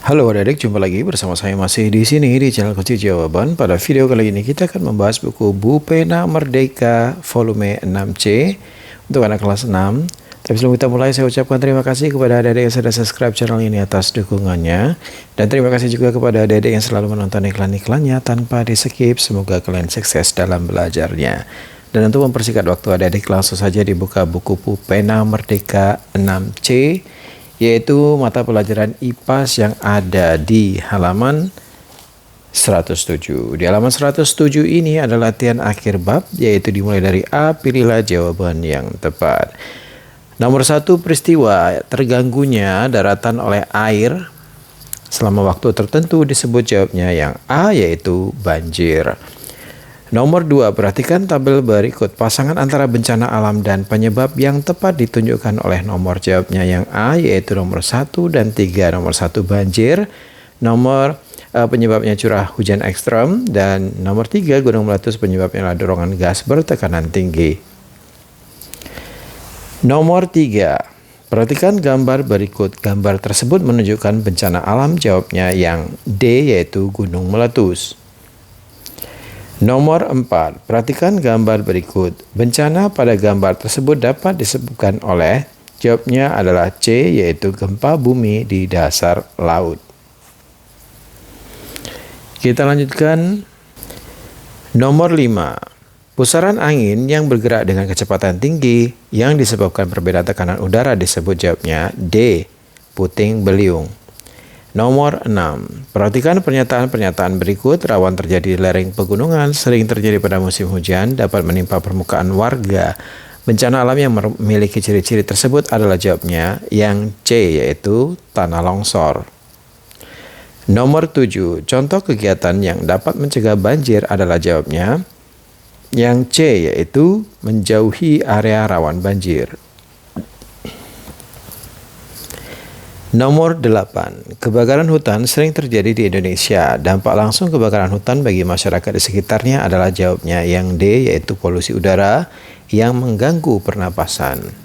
Halo adik-adik, jumpa lagi bersama saya masih di sini di channel Kunci Jawaban. Pada video kali ini kita akan membahas buku Bu Pena Merdeka volume 6C untuk anak kelas 6. Tapi sebelum kita mulai, saya ucapkan terima kasih kepada adik-adik yang sudah subscribe channel ini atas dukungannya. Dan terima kasih juga kepada adik-adik yang selalu menonton iklan-iklannya tanpa di-skip. Semoga kalian sukses dalam belajarnya. Dan untuk mempersingkat waktu adik-adik, langsung saja dibuka buku Bu Pena Merdeka 6C, yaitu mata pelajaran IPAS yang ada di halaman 107. Di halaman 107 ini adalah latihan akhir bab, yaitu dimulai dari A, pilihlah jawaban yang tepat. Nomor 1, peristiwa terganggunya daratan oleh air selama waktu tertentu disebut jawabnya yang A, yaitu banjir. Nomor 2, perhatikan tabel berikut. Pasangan antara bencana alam dan penyebab yang tepat ditunjukkan oleh nomor jawabnya yang A, yaitu nomor 1 dan 3. Nomor 1 banjir, nomor penyebabnya curah hujan ekstrem, dan nomor 3 gunung meletus penyebabnya adalah dorongan gas bertekanan tinggi. Nomor 3, perhatikan gambar berikut. Gambar tersebut menunjukkan bencana alam, jawabnya yang D, yaitu gunung meletus. Nomor 4, perhatikan gambar berikut. Bencana pada gambar tersebut dapat disebutkan oleh, jawabnya adalah C, yaitu gempa bumi di dasar laut. Kita lanjutkan. Nomor 5, pusaran angin yang bergerak dengan kecepatan tinggi yang disebabkan perbedaan tekanan udara disebut jawabnya D, puting beliung. Nomor 6, perhatikan pernyataan-pernyataan berikut. Rawan terjadi lereng pegunungan, sering terjadi pada musim hujan, dapat menimpa permukaan warga. Bencana alam yang memiliki ciri-ciri tersebut adalah jawabnya yang C, yaitu tanah longsor. Nomor 7, contoh kegiatan yang dapat mencegah banjir adalah jawabnya yang C, yaitu menjauhi area rawan banjir. Nomor 8, kebakaran hutan sering terjadi di Indonesia. Dampak langsung kebakaran hutan bagi masyarakat di sekitarnya adalah jawabnya yang D, yaitu polusi udara yang mengganggu pernapasan.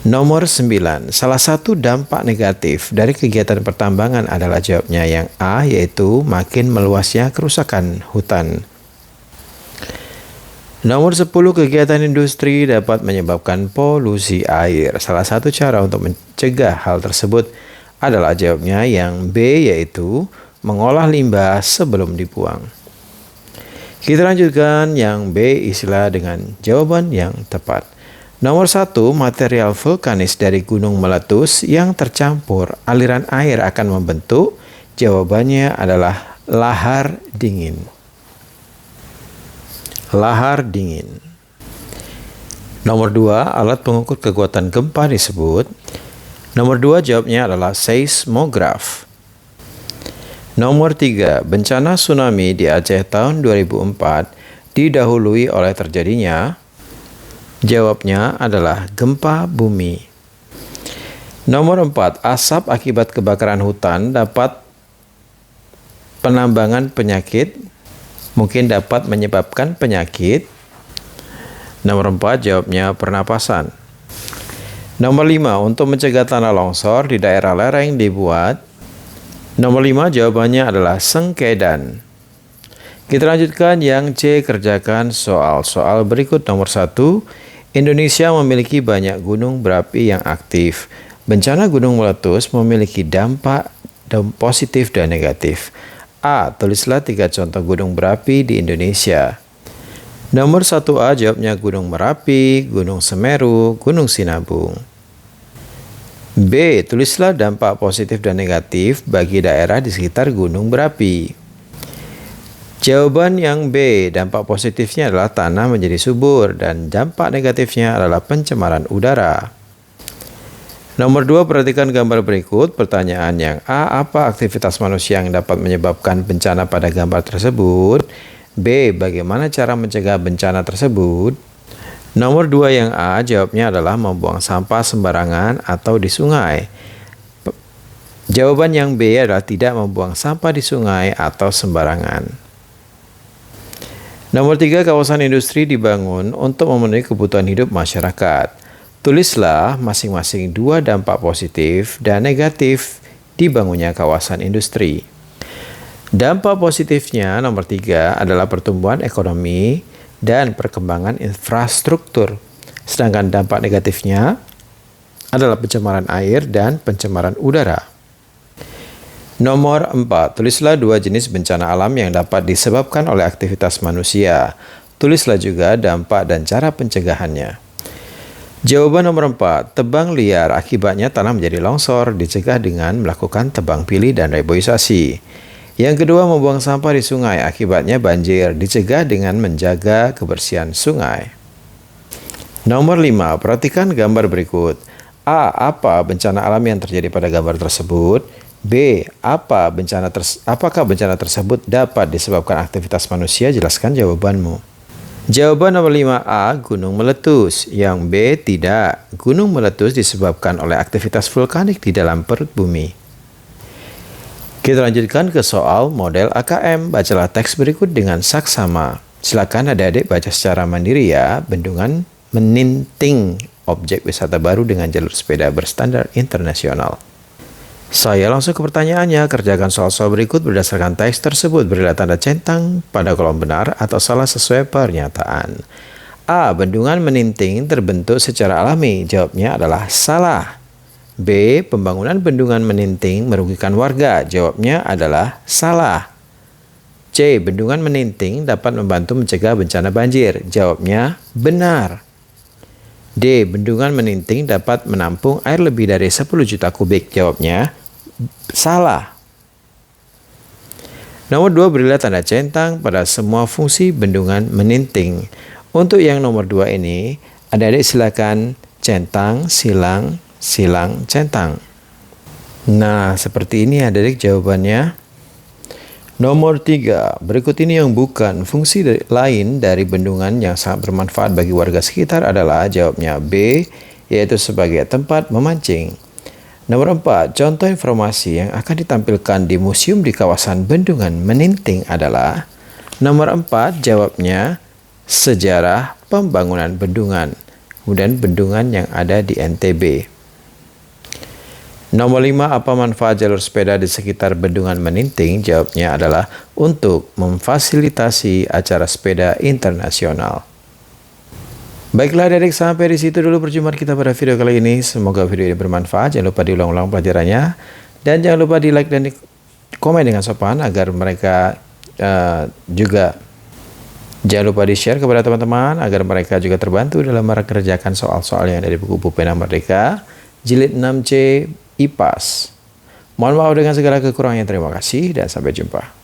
Nomor 9, salah satu dampak negatif dari kegiatan pertambangan adalah jawabnya yang A, yaitu makin meluasnya kerusakan hutan. Nomor 10, kegiatan industri dapat menyebabkan polusi air. Salah satu cara untuk mencegah hal tersebut adalah jawabnya yang B, yaitu mengolah limbah sebelum dibuang. Kita lanjutkan yang B, istilah dengan jawaban yang tepat. Nomor 1, material vulkanis dari gunung meletus yang tercampur aliran air akan membentuk. Jawabannya adalah lahar dingin. Lahar dingin. Nomor 2, alat pengukur kekuatan gempa disebut. Nomor 2, jawabnya adalah seismograf. Nomor 3, bencana tsunami di Aceh tahun 2004 didahului oleh terjadinya. Jawabnya adalah gempa bumi. Nomor 4, asap akibat kebakaran hutan dapat penambangan penyakit, mungkin dapat menyebabkan penyakit. Nomor 4, jawabnya pernapasan. Nomor 5, untuk mencegah tanah longsor di daerah lereng dibuat. Nomor 5, jawabannya adalah sengkedan. Kita lanjutkan yang C, kerjakan soal-soal berikut. Nomor 1, Indonesia memiliki banyak gunung berapi yang aktif. Bencana gunung meletus memiliki dampak positif dan negatif. A, tulislah 3 contoh gunung berapi di Indonesia. Nomor 1A, jawabnya Gunung Merapi, Gunung Semeru, Gunung Sinabung. B, tulislah dampak positif dan negatif bagi daerah di sekitar gunung berapi. Jawaban yang B, dampak positifnya adalah tanah menjadi subur dan dampak negatifnya adalah pencemaran udara. Nomor 2, perhatikan gambar berikut. Pertanyaan yang A, apa aktivitas manusia yang dapat menyebabkan bencana pada gambar tersebut? B, bagaimana cara mencegah bencana tersebut? Nomor 2 yang A, jawabnya adalah membuang sampah sembarangan atau di sungai. Jawaban yang B adalah tidak membuang sampah di sungai atau sembarangan. Nomor 3, kawasan industri dibangun untuk memenuhi kebutuhan hidup masyarakat. Tulislah masing-masing 2 dampak positif dan negatif dibangunnya kawasan industri. Dampak positifnya nomor 3 adalah pertumbuhan ekonomi dan perkembangan infrastruktur. Sedangkan dampak negatifnya adalah pencemaran air dan pencemaran udara. Nomor 4, tulislah 2 jenis bencana alam yang dapat disebabkan oleh aktivitas manusia. Tulislah juga dampak dan cara pencegahannya. Jawaban nomor 4, tebang liar akibatnya tanah menjadi longsor dicegah dengan melakukan tebang pilih dan reboisasi. Yang kedua, membuang sampah di sungai akibatnya banjir dicegah dengan menjaga kebersihan sungai. Nomor 5, perhatikan gambar berikut. A. Apa bencana alam yang terjadi pada gambar tersebut? B. Apakah bencana tersebut dapat disebabkan aktivitas manusia? Jelaskan jawabanmu. Jawaban nomor 5A, gunung meletus. Yang B, tidak. Gunung meletus disebabkan oleh aktivitas vulkanik di dalam perut bumi. Kita lanjutkan ke soal model AKM. Bacalah teks berikut dengan saksama. Silakan adik-adik baca secara mandiri ya. Bendungan Meninting, objek wisata baru dengan jalur sepeda berstandar internasional. Saya langsung ke pertanyaannya. Kerjakan soal-soal berikut berdasarkan teks tersebut. Berilah tanda centang pada kolom benar atau salah sesuai pernyataan. A. Bendungan Meninting terbentuk secara alami. Jawabnya adalah salah. B. Pembangunan bendungan Meninting merugikan warga. Jawabnya adalah salah. C. Bendungan Meninting dapat membantu mencegah bencana banjir. Jawabnya benar. D. Bendungan Meninting dapat menampung air lebih dari 10 juta kubik. Jawabnya salah. Nomor 2, berilah tanda centang pada semua fungsi bendungan Meninting. Untuk yang nomor 2 ini, adik-adik silakan centang, silang, centang. Nah, seperti ini adik-adik jawabannya. Nomor 3, berikut ini yang bukan fungsi lain dari bendungan yang sangat bermanfaat bagi warga sekitar adalah jawabnya B, yaitu sebagai tempat memancing. Nomor 4, contoh informasi yang akan ditampilkan di museum di kawasan Bendungan Meninting adalah nomor 4, jawabnya sejarah pembangunan bendungan, kemudian bendungan yang ada di NTB. Nomor 5, apa manfaat jalur sepeda di sekitar Bendungan Meninting? Jawabnya adalah untuk memfasilitasi acara sepeda internasional. Baiklah adik-adik, sampai di situ dulu perjumpaan kita pada video kali ini. Semoga video ini bermanfaat. Jangan lupa diulang-ulang pelajarannya. Dan jangan lupa di like dan di komen dengan sopan agar mereka juga jangan lupa di share kepada teman-teman agar mereka juga terbantu dalam mengerjakan soal-soal yang ada di buku Pena Merdeka Jilid 6C IPAS. Mohon maaf dengan segala kekurangannya. Terima kasih dan sampai jumpa.